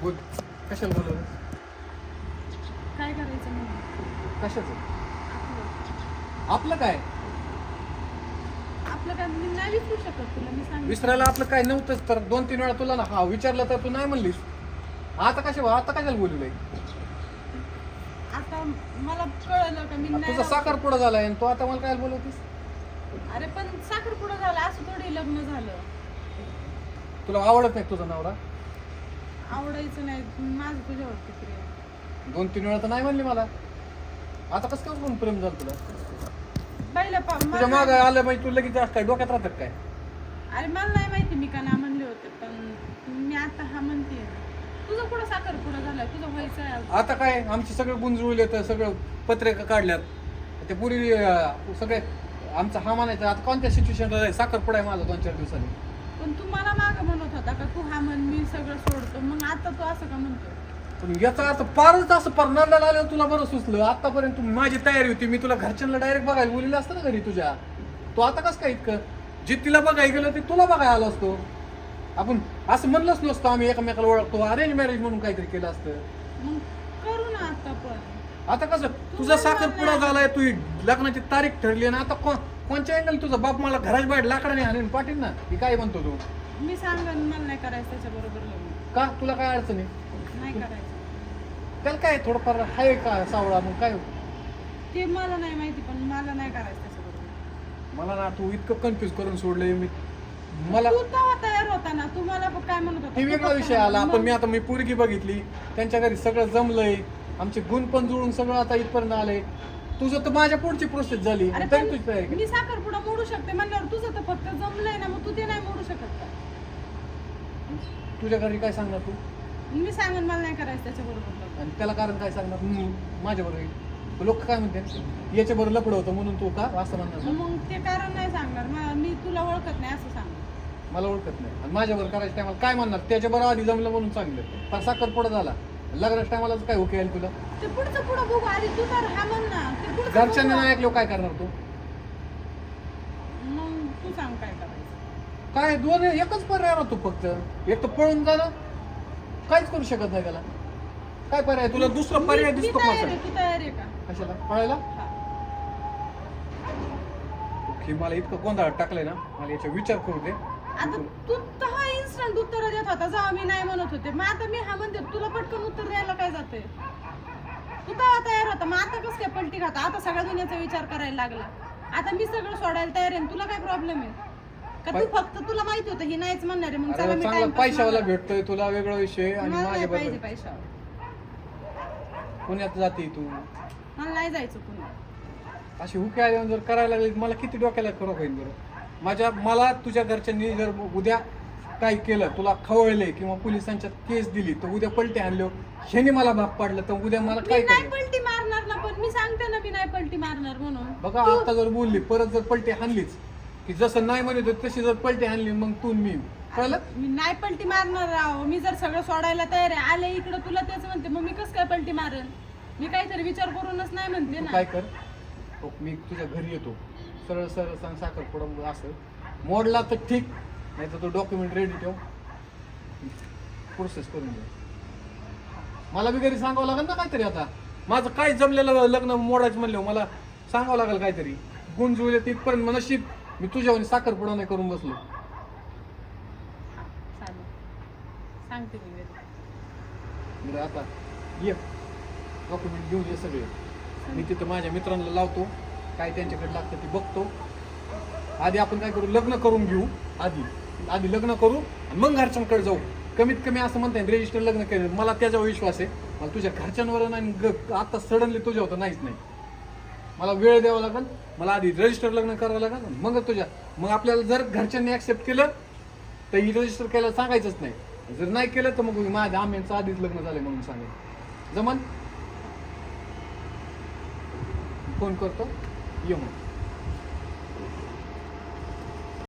बोल. कशाला बोलवलं? काय करायचं म्हणून कशाचं? आपलं आपलं काय आपलं काय मी नाही विसरू शकत तुला मी सांगितलं. विसरायला आपलं काय नव्हतंच तर 2-3 वेळा तुला ना हा विचारलं तर तू नाही म्हणलीस. आता कशाला बोलवलंय? आता मला कळलं का मी नाही तुझा साखरपुडा झालाय आणि तू आता मला काय बोलवतीस? अरे पण साखरपुडा झाला असं थोडी लग्न झालं. तुला आवडत नाही तुझा नवरा? आवडायचं नाही माझं तुझ्यावरती प्रेम. 2-3 वेळा तर नाही म्हणली मला. आता कसं काय कोण प्रेम झालं तुला? पहिलं तुझ्या माग आलं म्हणजे तू लगेच काय डोक्यात राहतात काय? अरे मला नाही माहिती मी का ना म्हणले होते पण मी आता हा म्हणते. तुझं कुठं साखरपुडा झालाय तुझं व्हायचं आहे अजून. आता काय आमची सगळं गुंजळले तर सगळं पत्रिका काढल्यात ते पुरी सगळे आमचा हा म्हणायचं. आता कोणत्या सिच्युएशनला साखरपुडा आहे माझा 2-4 दिवसांनी. पण तू मला मागं म्हणत होता का तू हा म्हण मी सगळं सोडतो मग आता तू असं का म्हणतो? पण याचा अर्थ फारच असं परनाला आल्यावर तुला बरं सुचलं. आतापर्यंत माझी तयारी होती मी तुला घरच्यांना डायरेक्ट बघायला बोललेलं असतं ना घरी तुझ्या. तू आता कसं काय इतकं जे तिला बघायला गेलं ते तुला बघायला आलो असतो. आपण असं म्हणलंच नसतो आम्ही एकमेकाला ओळखतो अरेंज मॅरेज म्हणून काहीतरी केलं असतं. मग करू ना आता पण. आता कसं तुझा साखरपुडा झालाय तू लग्नाची तारीख ठरली आणि आता कोणच्या अँगल तुझा बाप मला घराच्या बाहेर लाकडाने हाणून पाठील ना की काय म्हणतो तू? मी सांगन मला नाही करायचं त्याच्याबरोबर लग्न. का तुला काय अडचण आहे? नाही करायचं. त्याला काय थोडंफार आहे का सावळा मग काय? ते मला नाही माहिती पण मला नाही करायचं त्याच्याबरोबर. मला ना तू इतकं कन्फ्युज करून सोडलंय मी. मला तू तेव्हा तयार होता ना तू मला काय म्हणत होता? हे तू वेगळा फक्त विषय आला. मग- पण मी आता पोरगी बघितली त्यांच्या घरी सगळं जमलंय आमचे गुण पण जुळून सगळं आता इथपर्यंत आलंय. तुझं तर माझ्या पुढची प्रोसेस झाली अरे तरी पण तुझी तयारी केली. मी साखरपुडा मोडू शकते म्हणल्यावर तुझं तर फक्त जमलंय ना मग तू ते नाही मोडू शकत का? तुझ्या घरी काय सांगणार तू? मी सांगन मला नाही करायचं त्याच्याबरोबर लग्न. आणि त्याला कारण काय सांगणार? माझ्या बरोबर लोक काय म्हणते याच्या बरोबर लपड होतं म्हणून तू का असं म्हणणार ना? मग ते कारण नाही सांगणार मी तुला ओळखत नाही असं सांग. मला ओळखत नाही आणि माझ्यावर करायच्या टायमाला काय म्हणणार? त्याच्या बरोबर आधी जमलं म्हणून चांगलं पण साखरपुडा झाला लग्नाच्या टायमाला काय ओके येईल तुला? ते पुढचं पुढं बघू अरे तू तर हा म्हण ना ते पुढचं घरच्यांनी बघू. नाही ऐकलं काय करणार तू? मग तू सांग काय करायचं. काय दोन एकच पर्याय राहतो फक्त. एक तर पळून जाणं काहीच करू शकत नाही त्याला. काय पर्याय तुला दुसरा पर्याय मी दिसतो तयार माझा? आहे, तू तयार आहे का? कशाला पळायला? हा. हे मला इतकं गोंधळ टाकलंय ना मला याचा विचार करू दे. आता तू तर इन्स्टंट उत्तर देत होता जेव्हा मी नाही म्हणत होते मग आता मी हा म्हणते तुला पटकन उत्तर द्यायला काय जाते? तू तेव्हा तयार होता मग आता कसं काय पलटी खाता? आता सगळ्या दुनियाचा विचार करायला लागला. आता मी सगळं सोडायला तयार आहे तुला काय प्रॉब्लेम आहे का? तू फक्त तुला माहिती होतं ही नाहीच म्हणणार आहे मग चला अरे मी चांगला टाइमपास पैशावाला मारला. भेटतोय तुला वेगळा विषय आणि मला नाही माझ्या पाहिजे बरोबर पैशावर. पुण्यात जाते तू मला नाही जायचं पुन्हा. अशी हुके आल्यावर जर करायला लागली मला किती डोक्याला खरं होईल बरं? मला तुझ्या घरच्यांनी जर उद्या काय केलं तुला खवळले किंवा पोलिसांच्या केस दिली तर उद्या पलटी आणलो ह्याने मला भाग पाडलं तर उद्या मला मी काय नाही करायचं? पलटी मारणार ना पण मी सांगते ना मी नाही पलटी मारणार म्हणून. बघा आता जर बोलली परत जर पलटी हाणलीच की जसं नाही म्हणत होती तशी जर पलटी हाणली मग तू आणि मी कळलं? मी नाही पलटी मारणार राव. मी जर सगळं सोडायला तयार आहे आले इकडं तुला तेच म्हणते मग मी कसं काय पलटी मारेन? मी काहीतरी विचार करूनच नाही म्हणते तू ना. काय कर हो, मी तुझ्या घरी येतो सरळ सरळ सांग साखरपुडा असं मोडला तर ठीक नाही तर तो डॉक्युमेंट रेडी ठेव प्रोसेस करून घे. मला बी घरी सांगावं लागेल ना काहीतरी. आता माझं काय जमलेलं लग्न मोडायचं म्हणलं मला सांगावं लागेल काहीतरी. गुण जुळले तिथपर्यंत नशीब मी तुझ्यावर साखरपुडा नाही करून बसलो. चालेल सांगते मी घरी. बरं आता ये डॉक्युमेंट घेऊन ये सगळे. मी तिथं माझ्या मित्रांना लावतो काय त्यांच्याकडे लागतं ते बघतो. आधी आपण काय करू लग्न करून घेऊ. आधी लग्न करू आणि मग घरच्यांकडे जाऊ. कमीत कमी असं म्हणता येईल रजिस्टर लग्न केलं मला त्याच्यावर विश्वास आहे. मला तुझ्या घरच्यांवर नाही आता सडनली तुझ्या होतं नाहीच नाही. मला वेळ द्यावा लागेल. मला आधी रजिस्टर लग्न करावं लागेल मग तुझ्या. मग आपल्याला जर घरच्यांनी ऍक्सेप्ट केलं तर ही रजिस्टर केलं सांगायचंच नाही. जर नाही केलं तर मग माझ्या आम्यांचं आधीच लग्न झालंय म्हणून सांगायचं. जमन फोन करतो ये मग.